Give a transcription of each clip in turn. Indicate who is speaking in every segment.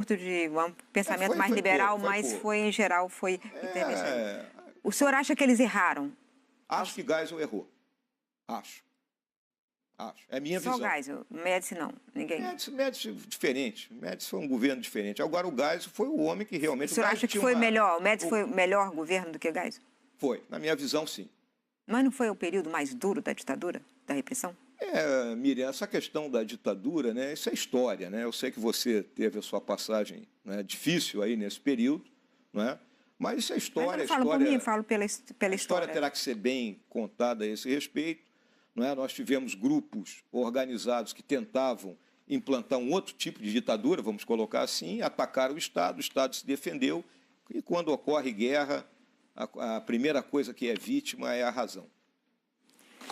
Speaker 1: de um pensamento mais liberal, mas foi, em geral, foi interessante. O senhor acha que eles erraram?
Speaker 2: Acho que Geisel errou. Acho. É a minha visão.
Speaker 1: Só Geisel, Médici não, ninguém.
Speaker 2: Médici diferente. Médici foi um governo diferente. Agora o Geisel foi o homem que realmente...
Speaker 1: O senhor acha que foi melhor? O Médici foi o melhor governo do que o Geisel?
Speaker 2: Foi, na minha visão, sim.
Speaker 1: Mas não foi o período mais duro da ditadura, da repressão?
Speaker 2: Miriam, essa questão da ditadura, né, isso é história, né? Eu sei que você teve a sua passagem, né, difícil aí nesse período, né? Mas isso é história.
Speaker 1: Mas eu não falo por mim, eu falo pela história.
Speaker 2: A história terá que ser bem contada a esse respeito, não é? Nós tivemos grupos organizados que tentavam implantar um outro tipo de ditadura, vamos colocar assim, atacaram o Estado se defendeu, e quando ocorre guerra, a primeira coisa que é vítima é a razão.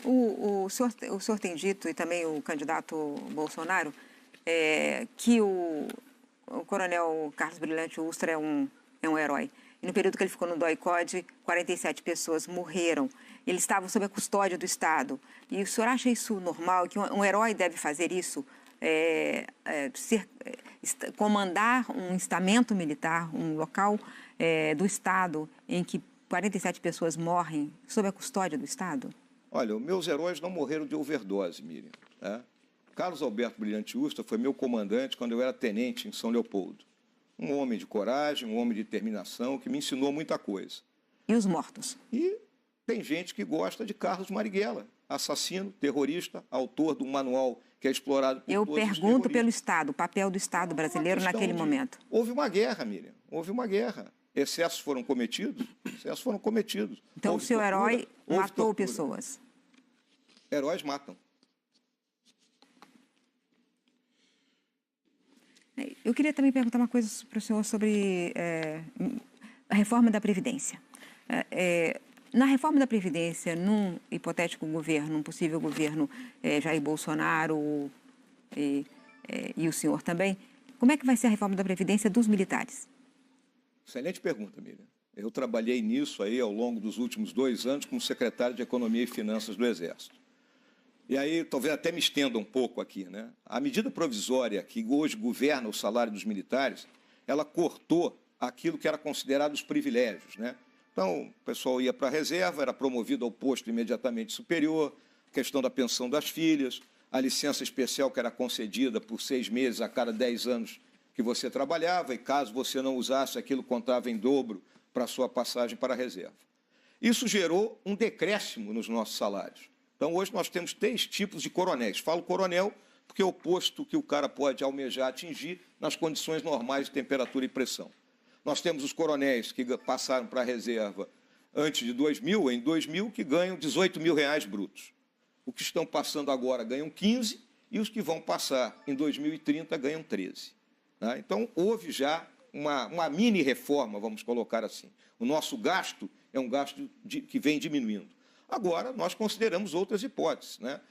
Speaker 1: O senhor tem dito, e também o candidato Bolsonaro, que o coronel Carlos Brilhante Ustra é um herói. E no período que ele ficou no DOI-CODE, 47 pessoas morreram. Eles estavam sob a custódia do Estado. E o senhor acha isso normal, que um herói deve fazer isso? Comandar um estamento militar, um local do Estado em que 47 pessoas morrem sob a custódia do Estado?
Speaker 2: Olha, os meus heróis não morreram de overdose, Miriam. Né? Carlos Alberto Brilhante Ustra foi meu comandante quando eu era tenente em São Leopoldo. Um homem de coragem, um homem de determinação, que me ensinou muita coisa.
Speaker 1: E os mortos?
Speaker 2: E tem gente que gosta de Carlos Marighella, assassino, terrorista, autor de um manual que é explorado por
Speaker 1: todos os terroristas. Eu pergunto pelo Estado, o papel do Estado brasileiro naquele momento.
Speaker 2: Houve uma guerra, Miriam, houve uma guerra. Excessos foram cometidos? Excessos foram cometidos.
Speaker 1: Então, o seu herói matou pessoas?
Speaker 2: Heróis matam.
Speaker 1: Eu queria também perguntar uma coisa para o senhor sobre a reforma da Previdência. Na reforma da Previdência, num hipotético governo, um possível governo Jair Bolsonaro e o senhor também, como é que vai ser a reforma da Previdência dos militares?
Speaker 2: Excelente pergunta, Miriam. Eu trabalhei nisso aí ao longo dos últimos 2 anos como secretário de Economia e Finanças do Exército. E aí, talvez até me estenda um pouco aqui, né? A medida provisória que hoje governa o salário dos militares, ela cortou aquilo que era considerado os privilégios, né? Então, o pessoal ia para a reserva, era promovido ao posto imediatamente superior, questão da pensão das filhas, a licença especial que era concedida por 6 meses a cada 10 anos que você trabalhava, e caso você não usasse, aquilo contava em dobro para a sua passagem para a reserva. Isso gerou um decréscimo nos nossos salários. Então, hoje nós temos 3 tipos de coronéis. Falo coronel porque é o posto que o cara pode almejar atingir nas condições normais de temperatura e pressão. Nós temos os coronéis que passaram para a reserva antes de 2000, em 2000, que ganham R$18 mil brutos. Os que estão passando agora ganham 15 e os que vão passar em 2030 ganham 13. Né? Então, houve já uma mini-reforma, vamos colocar assim. O nosso gasto é um gasto que vem diminuindo. Agora, nós consideramos outras hipóteses, né?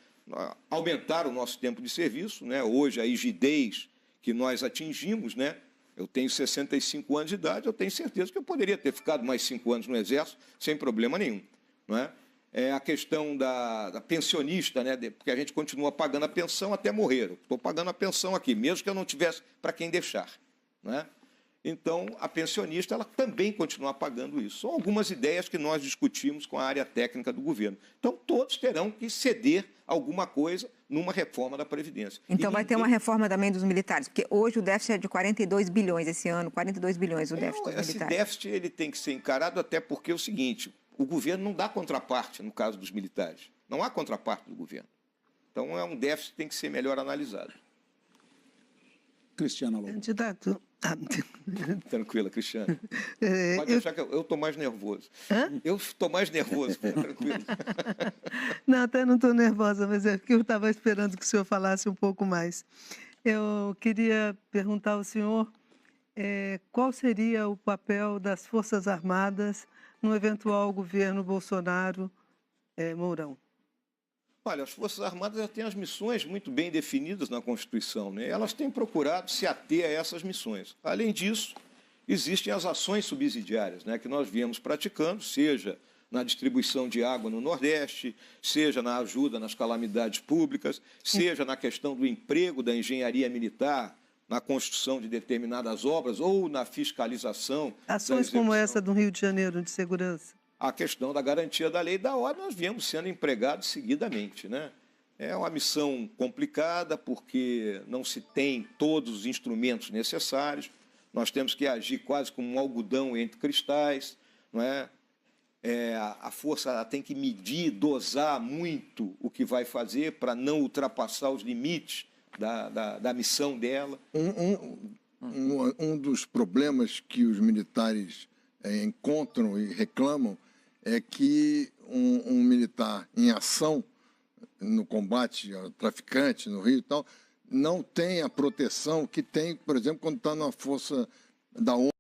Speaker 2: Aumentar o nosso tempo de serviço, né? Hoje, a rigidez que nós atingimos, né? Eu tenho 65 anos de idade, eu tenho certeza que eu poderia ter ficado mais 5 anos no Exército sem problema nenhum. Não é? É a questão da pensionista, né? Porque a gente continua pagando a pensão até morrer. Estou pagando a pensão aqui, mesmo que eu não tivesse para quem deixar. Não é? Então, a pensionista ela também continua pagando isso. São algumas ideias que nós discutimos com a área técnica do governo. Então, todos terão que ceder alguma coisa numa reforma da Previdência.
Speaker 1: Então, vai ter uma reforma também dos militares, porque hoje o déficit é de 42 bilhões esse ano, 42 bilhões o déficit dos militares.
Speaker 2: Esse déficit ele tem que ser encarado até porque é o seguinte, o governo não dá contraparte no caso dos militares. Não há contraparte do governo. Então, é um déficit que tem que ser melhor analisado.
Speaker 3: Cristiana Lobo.
Speaker 4: Candidato.
Speaker 2: Tranquila, Cristiana. Pode achar que eu estou mais nervoso.
Speaker 4: Hã?
Speaker 2: Eu estou mais nervoso, tranquilo.
Speaker 4: Não, até não estou nervosa, mas é porque eu estava esperando que o senhor falasse um pouco mais. Eu queria perguntar ao senhor qual seria o papel das Forças Armadas no eventual governo Bolsonaro-Mourão.
Speaker 2: Olha, as Forças Armadas já têm as missões muito bem definidas na Constituição, né? Elas têm procurado se ater a essas missões. Além disso, existem as ações subsidiárias, né, que nós viemos praticando, seja na distribuição de água no Nordeste, seja na ajuda nas calamidades públicas, seja na questão do emprego da engenharia militar, na construção de determinadas obras ou na fiscalização.
Speaker 4: Ações como essa do Rio de Janeiro de segurança.
Speaker 2: A questão da garantia da lei e da ordem, nós viemos sendo empregados seguidamente, né? É uma missão complicada porque não se tem todos os instrumentos necessários. Nós temos que agir quase como um algodão entre cristais, não é? A força ela tem que medir, dosar muito o que vai fazer para não ultrapassar os limites da missão dela.
Speaker 3: Um dos problemas que os militares encontram e reclamam é que um militar em ação no combate ao traficante no Rio e tal, não tem a proteção que tem, por exemplo, quando está na força da ONU.